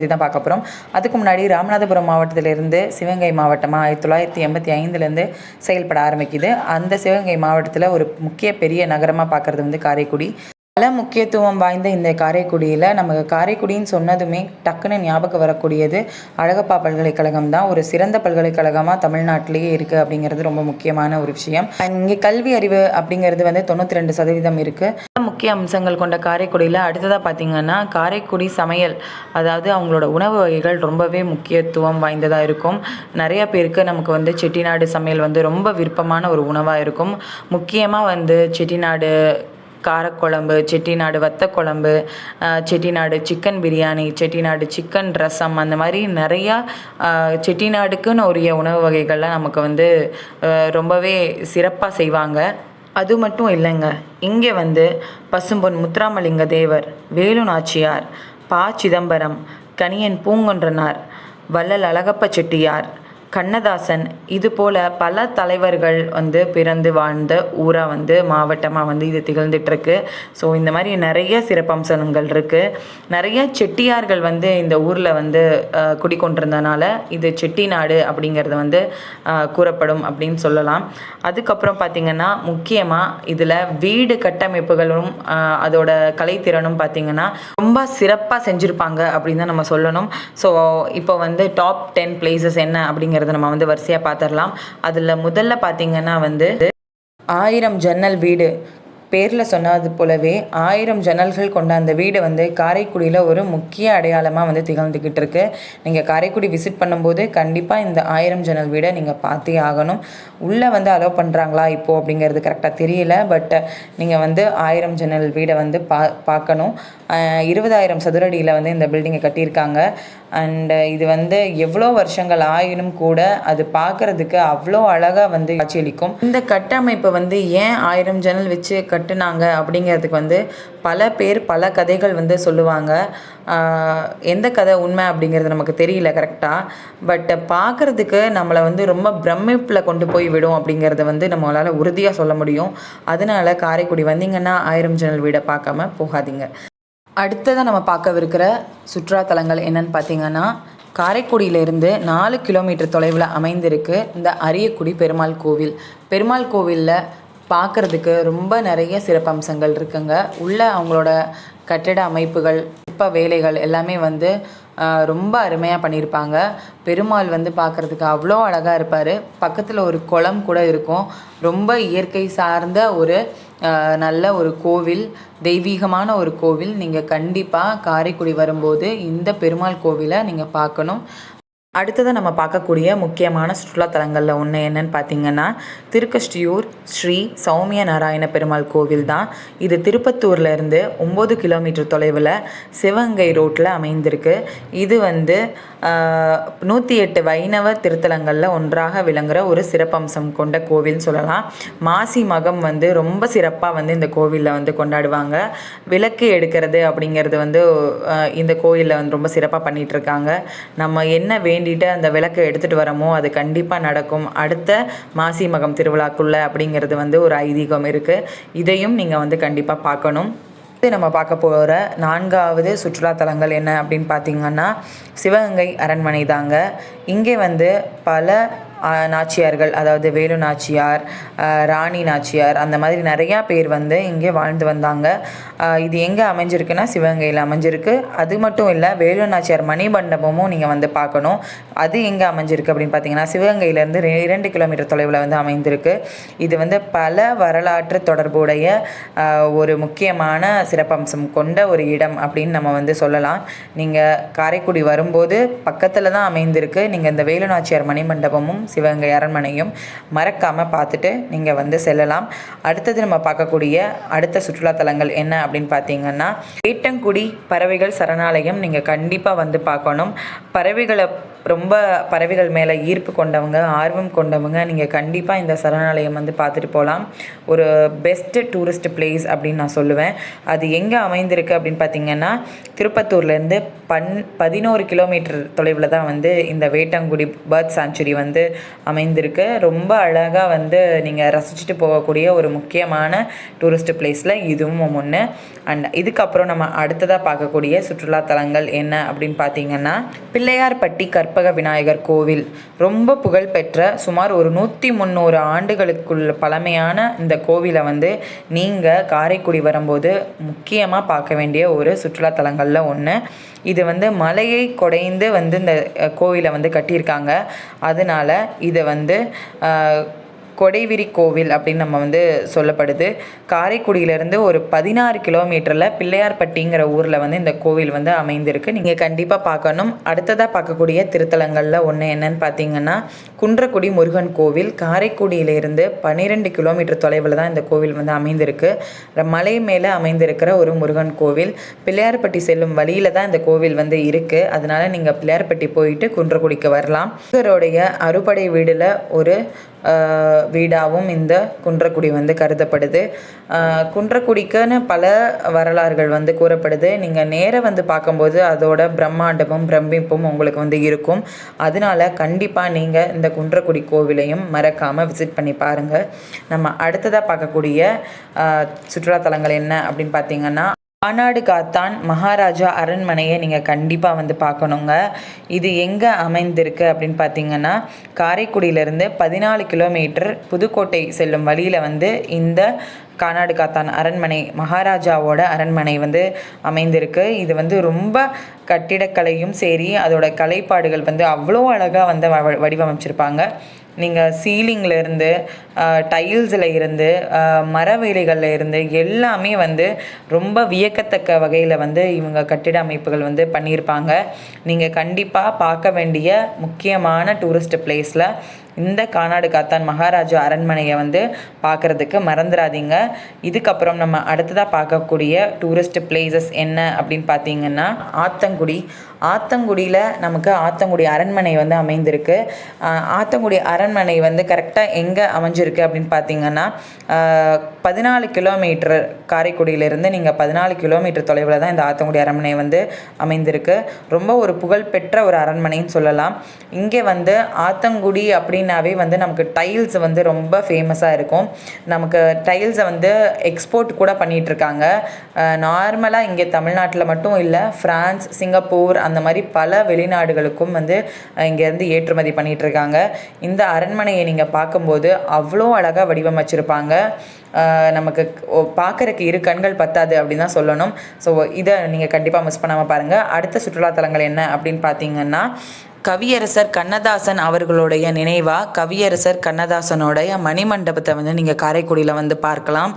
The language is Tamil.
இதுதான் பார்க்க போகிறோம். அதுக்கு முன்னாடி ராமநாதபுரம் மாவட்டத்திலிருந்து சிவகங்கை மாவட்டமாக 1985லேருந்து செயல்பட ஆரம்பிக்குது. அந்த சிவகங்கை மாவட்டத்தில் ஒரு முக்கிய பெரிய நகரமாக பார்க்குறது வந்து காரைக்குடி. பல முக்கியத்துவம் வாய்ந்த இந்த காரைக்குடியில் நமக்கு காரைக்குடின்னு சொன்னதுமே டக்குன்னு ஞாபகம் வரக்கூடியது அழகப்பா பல்கலைக்கழகம் தான். ஒரு சிறந்த பல்கலைக்கழகமாக தமிழ்நாட்டிலேயே இருக்குது அப்படிங்கிறது ரொம்ப முக்கியமான ஒரு விஷயம். இங்கே கல்வி அறிவு அப்படிங்கிறது வந்து 92% இருக்குது. முக்கிய அம்சங்கள் கொண்ட காரைக்குடியில் அடுத்ததாக பார்த்திங்கன்னா காரைக்குடி சமையல், அதாவது அவங்களோட உணவு வகைகள் ரொம்பவே முக்கியத்துவம் வாய்ந்ததாக இருக்கும். நிறைய பேருக்கு நமக்கு வந்து செட்டிநாடு சமையல் வந்து ரொம்ப விருப்பமான ஒரு உணவாக இருக்கும். முக்கியமாக வந்து செட்டிநாடு காரக்குழம்பு, செட்டிநாடு வத்தக்குழம்பு, செட்டிநாடு சிக்கன் பிரியாணி, செட்டிநாடு சிக்கன் ரசம், அந்த மாதிரி நிறையா செட்டிநாடுக்குன்னு உரிய உணவு வகைகள்லாம் நமக்கு வந்து ரொம்பவே சிறப்பாக செய்வாங்க. அது மட்டும் இல்லைங்க, இங்கே வந்து பசும்பொன் முத்துராமலிங்க தேவர், வேலு நாச்சியார், ப. சிதம்பரம், கணியன் பூங்கொன்றனார், வள்ளல் அழகப்ப செட்டியார், கண்ணதாசன், இது போல் பல தலைவர்கள் வந்து பிறந்து வாழ்ந்த ஊராக வந்து மாவட்டமாக வந்து இது திகழ்ந்துட்டுருக்கு. ஸோ இந்த மாதிரி நிறைய சிறப்பம்சங்கள் இருக்குது. நிறைய செட்டியார்கள் வந்து இந்த ஊரில் வந்து குடிக்கொண்டிருந்தனால இது செட்டிநாடு அப்படிங்கிறது வந்து கூறப்படும் அப்படின்னு சொல்லலாம். அதுக்கப்புறம் பார்த்திங்கன்னா முக்கியமாக இதில் வீடு கட்டமைப்புகளும் அதோட கலைத்திறனும் பார்த்திங்கன்னா ரொம்ப சிறப்பாக செஞ்சுருப்பாங்க அப்படின்னு தான் நம்ம சொல்லணும். ஸோ இப்போ வந்து டாப் 10 பிளேசஸ் என்ன அப்படிங்கிறத நம்ம வந்து வரிசையாக பார்த்துடலாம். அதில் முதல்ல பார்த்திங்கன்னா வந்து 1000 ஜன்னல் வீடு. பேரில் சொன்னது போலவே 1000 ஜன்னல்கள் கொண்ட அந்த வீடு வந்து காரைக்குடியில் ஒரு முக்கிய அடையாளமாக வந்து திகழ்ந்துக்கிட்டு இருக்கு. நீங்கள் காரைக்குடி விசிட் பண்ணும்போது கண்டிப்பாக இந்த 1000 ஜன்னல் வீடை நீங்கள் பார்த்தே ஆகணும். உள்ளே வந்து அலோவ் பண்ணுறாங்களா இப்போது அப்படிங்கிறது கரெக்டாக தெரியல. பட் நீங்கள் வந்து 1000 ஜன்னல் வீடை வந்து பார்க்கணும். 20,000 சதுரடியில் வந்து இந்த பில்டிங்கை கட்டியிருக்காங்க. அண்டு இது வந்து எவ்வளோ வருஷங்கள் ஆயினும் கூட அது பார்க்குறதுக்கு அவ்வளோ அழகாக வந்து காட்சியளிக்கும். இந்த கட்டமைப்பை வந்து ஏன் 1000 ஜன்னல் வச்சு கட்டுனாங்க அப்படிங்கிறதுக்கு வந்து பல பேர் பல கதைகள் வந்து சொல்லுவாங்க. எந்த கதை உண்மை அப்படிங்கிறது நமக்கு தெரியல கரெக்டாக. பட் பார்க்குறதுக்கு நம்மளை வந்து ரொம்ப பிரமிப்பில் கொண்டு போய் விடும் அப்படிங்கிறத வந்து நம்மளால் உறுதியாக சொல்ல முடியும். அதனால காரைக்குடி வந்தீங்கன்னா 1000 ஜன்னல் வீடை பார்க்காம போகாதீங்க. அடுத்ததாக நம்ம பார்க்கவிருக்கிற சுற்றுலாத்தலங்கள் என்னன்னு பார்த்தீங்கன்னா, காரைக்குடியிலேருந்து 4 கிலோமீட்டர் தொலைவில் அமைந்திருக்கு இந்த அரியக்குடி பெருமாள் கோவில். பெருமாள் கோவிலில் பார்க்குறதுக்கு ரொம்ப நிறைய சிறப்பம்சங்கள் இருக்குங்க. உள்ள அவங்களோட கட்டிட அமைப்புகள், சிற்ப வேலைகள் எல்லாமே வந்து ரொம்ப அருமையாக பண்ணியிருப்பாங்க. பெருமாள் வந்து பார்க்குறதுக்கு அவ்வளோ அழகாக இருப்பார். பக்கத்தில் ஒரு குளம் கூட இருக்கும். ரொம்ப இயற்கை சார்ந்த ஒரு நல்ல ஒரு கோவில், தெய்வீகமான ஒரு கோவில். நீங்கள் கண்டிப்பாக காரைக்குடி வரும்போது இந்த பெருமாள் கோவிலை நீங்கள் பார்க்கணும். அடுத்ததாக நம்ம பார்க்கக்கூடிய முக்கியமான சுற்றுலாத்தலங்களில் ஒன்று என்னன்னு பார்த்திங்கன்னா திருக்கஷ்டியூர் ஸ்ரீ சௌமிய நாராயண பெருமாள் கோவில் தான். இது திருப்பத்தூர்லேருந்து 9 கிலோமீட்டர் தொலைவில் சிவகங்கை ரோட்டில் அமைந்திருக்கு. இது வந்து 108 வைணவ திருத்தலங்களில் ஒன்றாக விளங்குகிற ஒரு சிறப்பம்சம் கொண்ட கோவில்னு சொல்லலாம். மாசி மகம் வந்து ரொம்ப சிறப்பாக வந்து இந்த கோவிலில் வந்து கொண்டாடுவாங்க. விளக்கு எடுக்கிறது அப்படிங்கிறது வந்து இந்த கோயிலில் வந்து ரொம்ப சிறப்பாக பண்ணிகிட்ருக்காங்க. நம்ம என்ன வேண்டிட்டு அந்த விளக்கை எடுத்துகிட்டு வரமோ அது கண்டிப்பாக நடக்கும் அடுத்த மாசி மகம் திருவிழாக்குள்ளே அப்படிங்கிறது வந்து ஒரு ஐதீகம் இருக்குது. இதையும் நீங்கள் வந்து கண்டிப்பாக பார்க்கணும். நம்ம பார்க்க போகிற 4வது சுற்றுலாத்தலங்கள் என்ன அப்படின்னு பார்த்திங்கன்னா சிவகங்கை அரண்மனை தாங்க. இங்கே வந்து பல நாச்சியார்கள், அதாவது வேலு நாச்சியார், ராணி நாச்சியார், அந்த மாதிரி நிறையா பேர் வந்து இங்கே வாழ்ந்து வந்தாங்க. இது எங்கே அமைஞ்சிருக்குன்னா சிவகங்கையில் அமைஞ்சிருக்கு. அது மட்டும் இல்லை, வேலு நாச்சியார் மணிமண்டபமும் நீங்கள் வந்து பார்க்கணும். அது எங்கே அமைஞ்சிருக்கு அப்படின்னு பார்த்தீங்கன்னா சிவகங்கையிலேருந்து 2 கிலோமீட்டர் தொலைவில் வந்து அமைந்திருக்கு. இது வந்து பல வரலாற்று தொடர்புடைய ஒரு முக்கியமான சிறப்பம்சம் கொண்ட ஒரு இடம் அப்படின்னு நம்ம வந்து சொல்லலாம். நீங்கள் காரைக்குடி வரும்போது பக்கத்தில் தான் அமைந்திருக்கு. நீங்கள் இந்த வேலு நாச்சியார் மணிமண்டபமும் சிவகங்கை அரண்மனையும் மறக்காமல் பார்த்துட்டு நீங்கள் வந்து செல்லலாம். அடுத்தது நம்ம பார்க்கக்கூடிய அடுத்த சுற்றுலாத்தலங்கள் என்ன அப்படின்னு பார்த்தீங்கன்னா வேட்டங்குடி பறவைகள் சரணாலயம். நீங்கள் கண்டிப்பாக வந்து பார்க்கணும். பறவைகளை ரொம்ப பறவைகள் மேலே ஈர்ப்பு கொண்டவங்க, ஆர்வம் கொண்டவங்க நீங்கள் கண்டிப்பாக இந்த சரணாலயம் வந்து பார்த்துட்டு போகலாம். ஒரு பெஸ்ட்டு டூரிஸ்ட் பிளேஸ் அப்படின்னு நான் சொல்லுவேன். அது எங்கே அமைந்திருக்கு அப்படின்னு பார்த்தீங்கன்னா, திருப்பத்தூர்லேருந்து 11 கிலோமீட்டர் தொலைவில் தான் வந்து இந்த வேட்டங்குடி பேர்ட் சாங்சுரி வந்து அமைந்திருக்கு. ரொம்ப அழகாக வந்து நீங்கள் ரசிச்சுட்டு போகக்கூடிய ஒரு முக்கியமான டூரிஸ்ட் பிளேஸில் இதுவும் ஒன்று. அண்ட் இதுக்கப்புறம் நம்ம அடுத்ததாக பார்க்கக்கூடிய சுற்றுலாத்தலங்கள் என்ன அப்படின்னு பார்த்தீங்கன்னா, பிள்ளையார்பட்டி கற்பக விநாயகர் கோவில். ரொம்ப புகழ்பெற்ற சுமார் ஒரு 100-300 ஆண்டுகளுக்குள்ள பழமையான இந்த கோவிலை வந்து நீங்கள் காரைக்குடி வரும்போது முக்கியமாக பார்க்க வேண்டிய ஒரு சுற்றுலாத்தலங்களில் ஒன்று. இது வந்து மலையை குடைந்து வந்து இந்த கோவிலை வந்து கட்டியிருக்காங்க. அதனால் இதை வந்து கொடைவிரி கோவில் அப்படின்னு நம்ம வந்து சொல்லப்படுது. காரைக்குடியிலேருந்து ஒரு 16 கிலோமீட்டரில் பிள்ளையார்பட்டிங்கிற ஊரில் வந்து இந்த கோவில் வந்து அமைந்திருக்கு. நீங்கள் கண்டிப்பாக பார்க்கணும். அடுத்ததாக பார்க்கக்கூடிய திருத்தலங்களில் ஒன்று என்னன்னு பார்த்தீங்கன்னா, குன்றக்குடி முருகன் கோவில். காரைக்குடியிலேருந்து 12 கிலோமீட்டர் தொலைவில் தான் இந்த கோவில் வந்து அமைந்திருக்கு. மலை மேலே அமைந்திருக்கிற ஒரு முருகன் கோவில். பிள்ளையார்பட்டி செல்லும் வழியில் தான் இந்த கோவில் வந்து இருக்குது. அதனால் நீங்கள் பிள்ளையார்பட்டி போயிட்டு குன்றக்குடிக்கு வரலாம். முருகருடைய அறுபடை வீடில் ஒரு வீடாகவும் இந்த குன்றக்குடி வந்து கருதப்படுது. குன்றக்குடிக்குன்னு பல வரலாறுகள் வந்து கூறப்படுது. நீங்கள் நேராக வந்து பார்க்கும்போது அதோட பிரம்மாண்டமும் பிரமிப்பும் உங்களுக்கு வந்து இருக்கும். அதனால கண்டிப்பாக நீங்கள் இந்த குன்றக்குடி கோவிலையும் மறக்காமல் விசிட் பண்ணி பாருங்கள். நம்ம அடுத்ததாக பார்க்கக்கூடிய சுற்றுலாத்தலங்கள் என்ன அப்படின்னு பார்த்தீங்கன்னா, கானாடு காத்தான் மகாராஜா அரண்மனையை நீங்கள் கண்டிப்பாக வந்து பார்க்கணுங்க. இது எங்கே அமைந்திருக்கு அப்படின்னு பார்த்தீங்கன்னா, காரைக்குடியிலேருந்து 14 கிலோமீட்டர் புதுக்கோட்டை செல்லும் வழியில் வந்து இந்த கானாடு காத்தான் அரண்மனை, மகாராஜாவோட அரண்மனை வந்து அமைந்திருக்கு. இது வந்து ரொம்ப கட்டிடக்கலையும் சரி, அதோட கலைப்பாடுகள் வந்து அவ்வளோ அழகாக வந்து வடிவமைச்சிருப்பாங்க. நீங்கள் சீலிங்கில் டைல்ஸில் இருந்து மர வேலைகளில் இருந்து எல்லாமே வந்து ரொம்ப வியக்கத்தக்க வகையில் வந்து இவங்க கட்டிட அமைப்புகள் வந்து பண்ணியிருப்பாங்க. நீங்கள் கண்டிப்பாக பார்க்க வேண்டிய முக்கியமான டூரிஸ்ட் பிளேஸில் இந்த கானாடு காத்தான் மகாராஜா அரண்மனையை வந்து பார்க்குறதுக்கு மறந்துடாதீங்க. இதுக்கப்புறம் நம்ம அடுத்ததாக பார்க்கக்கூடிய டூரிஸ்ட் பிளேசஸ் என்ன அப்படின்னு பார்த்தீங்கன்னா, ஆத்தங்குடியில் நமக்கு ஆத்தங்குடி அரண்மனை வந்து அமைந்திருக்கு. ஆத்தங்குடி அரண்மனை வந்து கரெக்டாக எங்கே அமைஞ்சிருக்கு அப்படின்னு பார்த்தீங்கன்னா, 14 கிலோமீட்டர் காரைக்குடியிலேருந்து நீங்கள் 14 கிலோமீட்டர் தொலைவில் தான் இந்த ஆத்தங்குடி அரண்மனை வந்து அமைந்திருக்கு. ரொம்ப ஒரு புகழ்பெற்ற ஒரு அரண்மனைன்னு சொல்லலாம். இங்கே வந்து ஆத்தங்குடி அப்படின்னாவே வந்து நமக்கு டைல்ஸ் வந்து ரொம்ப ஃபேமஸாக இருக்கும். நமக்கு டைல்ஸை வந்து எக்ஸ்போர்ட் கூட பண்ணிகிட்ருக்காங்க. நார்மலாக இங்கே தமிழ்நாட்டில் மட்டும் இல்லை, ஃப்ரான்ஸ், சிங்கப்பூர் அந்த மாதிரி பல வெளிநாடுகளுக்கும் வந்து இங்கேருந்து ஏற்றுமதி பண்ணிகிட்ருக்காங்க. இந்த அரண்மனையை நீங்கள் பார்க்கும்போது அவ்வளோ அழகாக வடிவமைச்சிருப்பாங்க. நமக்கு பார்க்குறக்கு இரு கண்கள் பத்தாது அப்படின்னு தான் சொல்லணும். ஸோ இதை நீங்கள் கண்டிப்பாக மிஸ் பண்ணாமல் பாருங்கள். அடுத்த சுற்றுலாத்தலங்கள் என்ன அப்படின்னு பார்த்தீங்கன்னா, கவியரசர் கண்ணதாசன் அவர்களுடைய நினைவாக கவியரசர் கண்ணதாசனுடைய மணிமண்டபத்தை வந்து நீங்கள் காரைக்குடியில் வந்து பார்க்கலாம்.